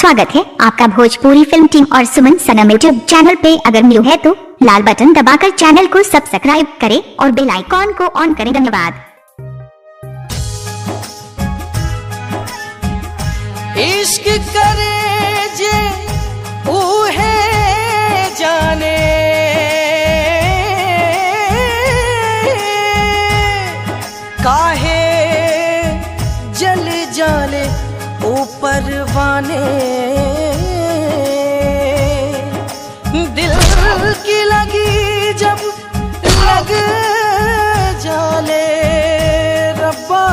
स्वागत है आपका भोजपुरी फिल्म टीम और सुमन सनम यूट्यूब चैनल पे। अगर न्यू है तो लाल बटन दबाकर चैनल को सब्सक्राइब करें और बेल आइकॉन को ऑन करें। धन्यवाद। इश्क करे जे ऊहे जाने, काहे जल जाले ऊपर वाने, दिल की लगी जब लग जाले रब्बा,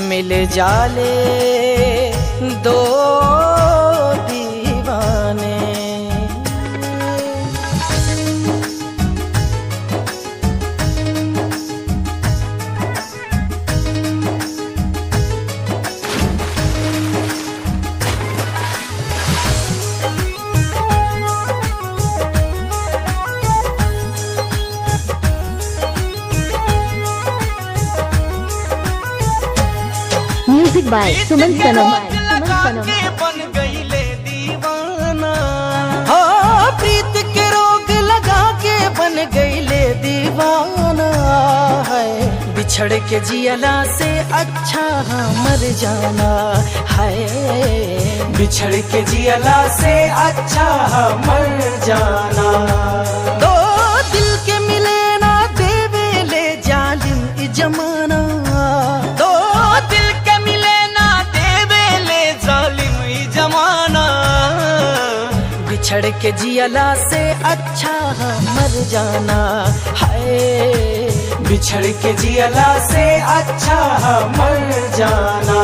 मिल जाले दो दीवाने। म्यूजिक बाय सुमन सनम। बन गईले दीवाना, हो प्रीत के रोग लगा के बन गईले दीवाना है। बिछड़ के जियला से अच्छा मर जाना है, बिछड़ के जियला से अच्छा मर जाना। दो दिल के मिले ना देवे ले जालिम ई जमाना, दो दिल के मिले ना देवे ले जालिम ई जमाना। बिछड़ के जियला से अच्छा मर जाना है, बिछड़ के जियला से अच्छा मर जाना।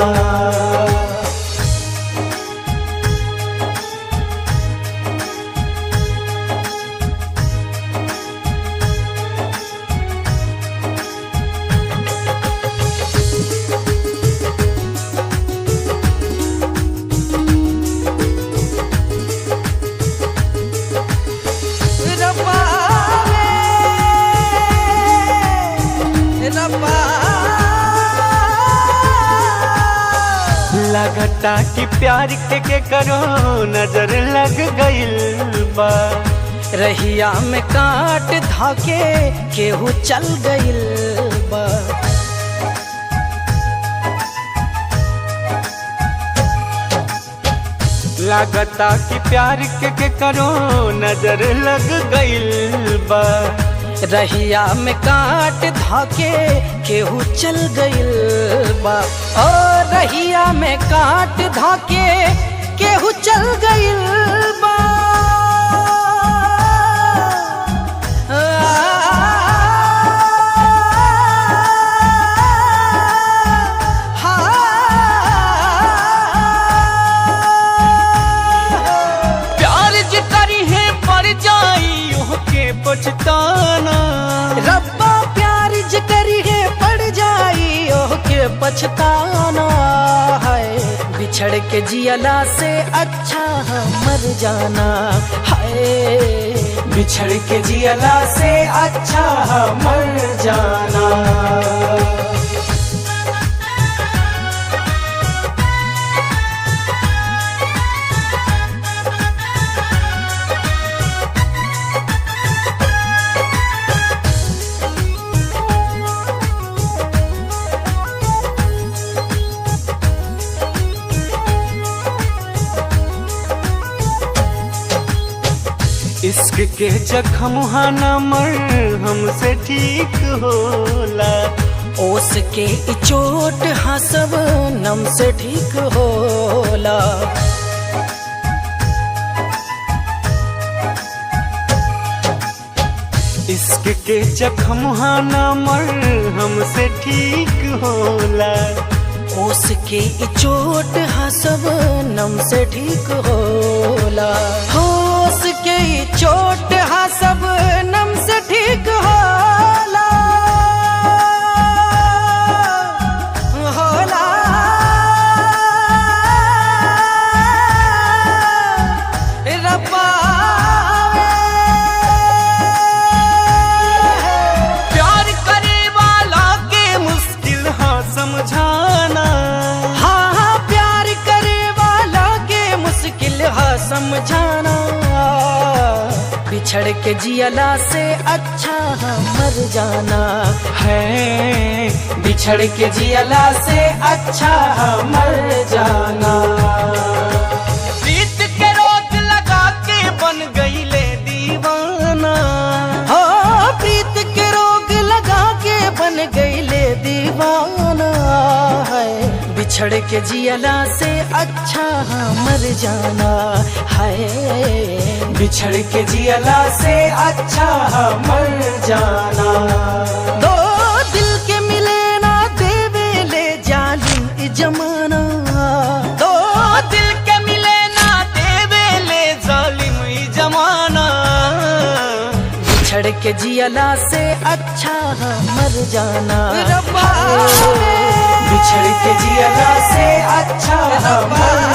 लगता कि प्यार के करो नजर लग गइल बा, रहिया में काट धाके केहू चल गइल बा। लगता कि प्यार के करो नजर लग गइल बा, रहिया में काट धाके केहू चल गइल बा। ओ रहिया में काट धाके केहू चल गइल बा। प्यार जे करी है पर जाई ओके पछताना, रब्बा प्यार जे करी है पड़ जाई ओके पछताना है। बिछड़ के जियला से अच्छा मर जाना है, बिछड़ के जियला से अच्छा मर जाना। इश्क के जख्म हाना मर हमसे ठीक होला, ओस के चोट हाँ सब नम से ठीक होला। इश्क के जख्म हाना मर हमसे ठीक होला, ओस के चोट हाँ सब नम से ठीक होला। होस के चोट हाँ सब नम से ठीक होला, होला। रब्बा प्यार करे वाला के मुश्किल हाँ समझा बिछड़ के जियला से अच्छा मर जाना है, बिछड़ के जियला से अच्छा मर जाना। प्रीत के रोग लगा के बन गईले दीवाना, हो प्रीत के रोग लगा के बन गईले दीवाना है, बिछड़ के जियला से अच्छा मर जाना है, बिछड़ के जियला से अच्छा मर जाना। दो दिल के मिले ना देवे ले जालिम ई जमाना, दो दिल के मिले ना देवे ले जालिम ई जमाना, बिछड़ के जियला से अच्छा मर जाना, बिछड़ के जियला से अच्छा मर